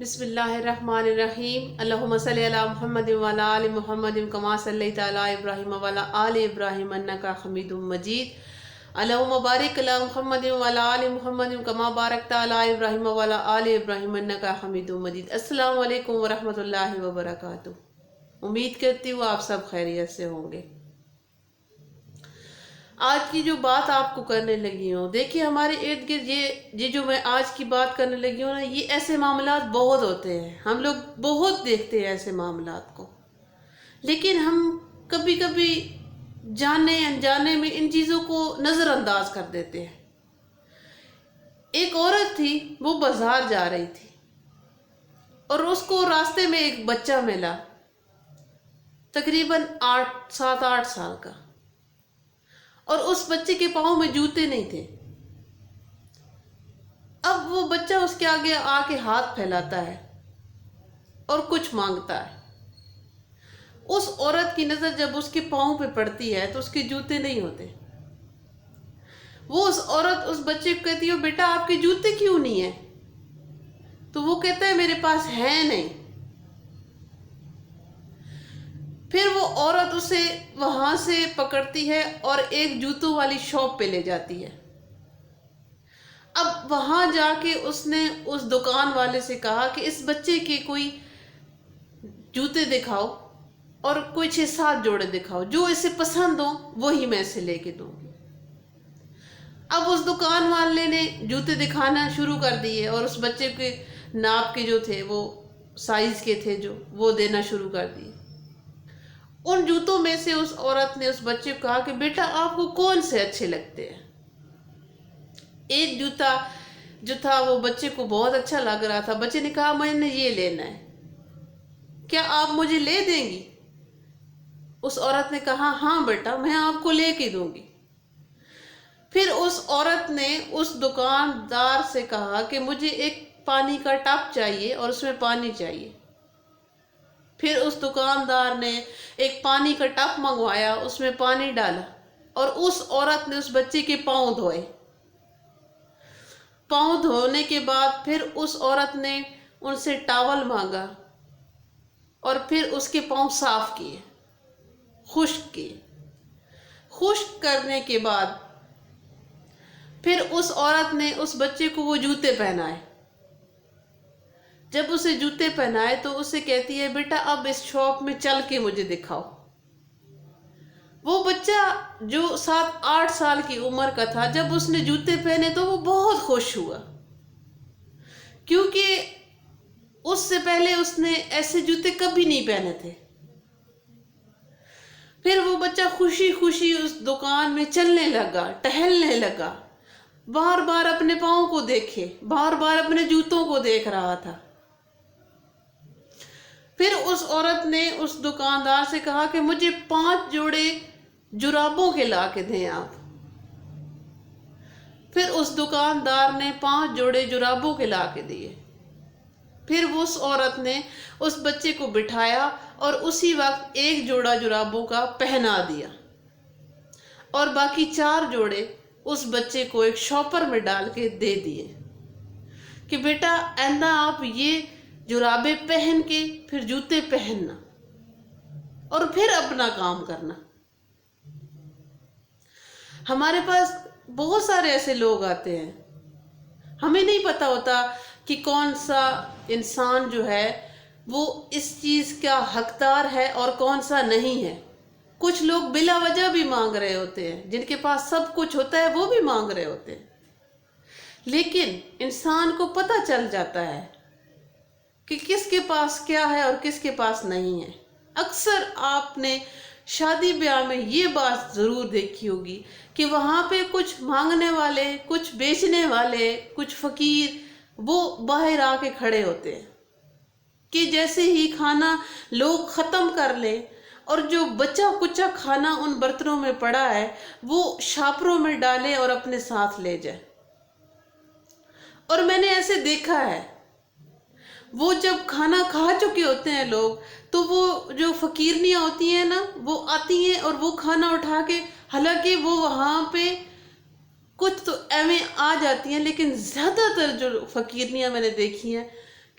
بسم اللہ الرحمن الرحیم اللہم صلی علی محمد وعلی آل محمد کما صلیت علی ابراہیم وعلی آل ابراہیم انکا حمید مجید اللہم بارک علی محمد وعلی آل محمد کما بارکت علی ابراہیم وعلی آل ابراہیم انکا حمید مجید۔ السلام علیکم ورحمۃ اللہ وبرکاتہ۔ امید کرتی ہوں آپ سب خیریت سے ہوں گے۔ آج کی جو بات آپ کو کرنے لگی ہوں، دیکھیے ہمارے ارد گرد یہ جو میں آج کی بات کرنے لگی ہوں نا، یہ ایسے معاملات بہت ہوتے ہیں، ہم لوگ بہت دیکھتے ہیں ایسے معاملات کو، لیکن ہم کبھی کبھی جانے انجانے میں ان چیزوں کو نظر انداز کر دیتے ہیں۔ ایک عورت تھی، وہ بازار جا رہی تھی اور اس کو راستے میں ایک بچہ ملا، تقریباً 7-8 سال کا، اور اس بچے کے پاؤں میں جوتے نہیں تھے۔ اب وہ بچہ اس کے آگے آ کے ہاتھ پھیلاتا ہے اور کچھ مانگتا ہے۔ اس عورت کی نظر جب اس کے پاؤں پہ پڑتی ہے تو اس کے جوتے نہیں ہوتے۔ وہ اس عورت اس بچے کو کہتی ہے، بیٹا آپ کے جوتے کیوں نہیں ہیں؟ تو وہ کہتا ہے میرے پاس ہے نہیں۔ پھر وہ عورت اسے وہاں سے پکڑتی ہے اور ایک جوتوں والی شاپ پہ لے جاتی ہے۔ اب وہاں جا کے اس نے اس دکان والے سے کہا کہ اس بچے کے کوئی جوتے دکھاؤ اور کوئی 6-7 جوڑے دکھاؤ، جو اسے پسند ہو وہی میں اسے لے کے دوں گی۔ اب اس دکان والے نے جوتے دکھانا شروع کر دیے اور اس بچے کے ناپ کے جو تھے، وہ سائز کے تھے جو، وہ دینا شروع کر دیے۔ ان جوتوں میں سے اس عورت نے اس بچے کو کہا کہ بیٹا آپ کو کون سے اچھے لگتے ہیں؟ ایک جوتا جو تھا وہ بچے کو بہت اچھا لگ رہا تھا۔ بچے نے کہا میں نے یہ لینا ہے، کیا آپ مجھے لے دیں گی؟ اس عورت نے کہا ہاں بیٹا میں آپ کو لے کے دوں گی۔ پھر اس عورت نے اس دکاندار سے کہا کہ مجھے ایک پانی کا ٹب چاہیے اور اس میں پانی چاہیے۔ پھر اس دکاندار نے ایک پانی کا ٹب منگوایا، اس میں پانی ڈالا اور اس عورت نے اس بچے کے پاؤں دھوئے۔ پاؤں دھونے کے بعد پھر اس عورت نے ان سے ٹاول مانگا اور پھر اس کے پاؤں صاف کیے، خشک کیے۔ خشک کرنے کے بعد پھر اس عورت نے اس بچے کو وہ جوتے پہنائے۔ جب اسے جوتے پہنائے تو اسے کہتی ہے بیٹا اب اس شاپ میں چل کے مجھے دکھاؤ۔ وہ بچہ جو 7-8 سال کی عمر کا تھا، جب اس نے جوتے پہنے تو وہ بہت خوش ہوا، کیونکہ اس سے پہلے اس نے ایسے جوتے کبھی نہیں پہنے تھے۔ پھر وہ بچہ خوشی خوشی اس دکان میں چلنے لگا، ٹہلنے لگا، بار بار اپنے پاؤں کو دیکھے، بار بار اپنے جوتوں کو دیکھ رہا تھا۔ پھر اس عورت نے اس دکاندار سے کہا کہ مجھے 5 جوڑے جرابوں کے لا کے دیں آپ۔ پھر اس دکاندار نے 5 جوڑے جرابوں کے لا کے دیے۔ پھر اس عورت نے اس بچے کو بٹھایا اور اسی وقت ایک جوڑا جرابوں کا پہنا دیا اور باقی 4 جوڑے اس بچے کو ایک شاپر میں ڈال کے دے دیے کہ بیٹا آئندہ آپ یہ جرابیں پہن کے پھر جوتے پہننا اور پھر اپنا کام کرنا۔ ہمارے پاس بہت سارے ایسے لوگ آتے ہیں، ہمیں نہیں پتہ ہوتا کہ کون سا انسان جو ہے وہ اس چیز کا حقدار ہے اور کون سا نہیں ہے۔ کچھ لوگ بلا وجہ بھی مانگ رہے ہوتے ہیں، جن کے پاس سب کچھ ہوتا ہے وہ بھی مانگ رہے ہوتے ہیں، لیکن انسان کو پتہ چل جاتا ہے کہ کس کے پاس کیا ہے اور کس کے پاس نہیں ہے۔ اکثر آپ نے شادی بیاہ میں یہ بات ضرور دیکھی ہوگی کہ وہاں پہ کچھ مانگنے والے، کچھ بیچنے والے، کچھ فقیر وہ باہر آ کے کھڑے ہوتے ہیں کہ جیسے ہی کھانا لوگ ختم کر لیں اور جو بچا کچا کھانا ان برتنوں میں پڑا ہے وہ شاپروں میں ڈالے اور اپنے ساتھ لے جائے۔ اور میں نے ایسے دیکھا ہے، وہ جب کھانا کھا چکے ہوتے ہیں لوگ تو وہ جو فقیرنیاں ہوتی ہیں نا، وہ آتی ہیں اور وہ کھانا اٹھا کے، حالانکہ وہ وہاں پہ کچھ تو ایویں آ جاتی ہیں، لیکن زیادہ تر جو فقیرنیاں میں نے دیکھی ہیں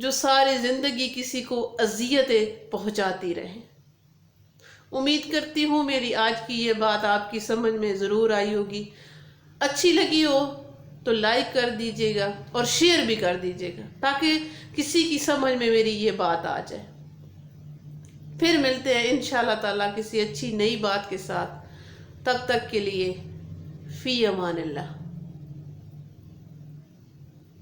جو ساری زندگی کسی کو اذیتیں پہنچاتی رہیں۔ امید کرتی ہوں میری آج کی یہ بات آپ کی سمجھ میں ضرور آئی ہوگی۔ اچھی لگی ہو تو لائک کر دیجیے گا اور شیئر بھی کر دیجیے گا تاکہ کسی کی سمجھ میں میری یہ بات آ جائے۔ پھر ملتے ہیں انشاءاللہ تعالیٰ کسی اچھی نئی بات کے ساتھ۔ تب تک کے لیے فی امان اللہ۔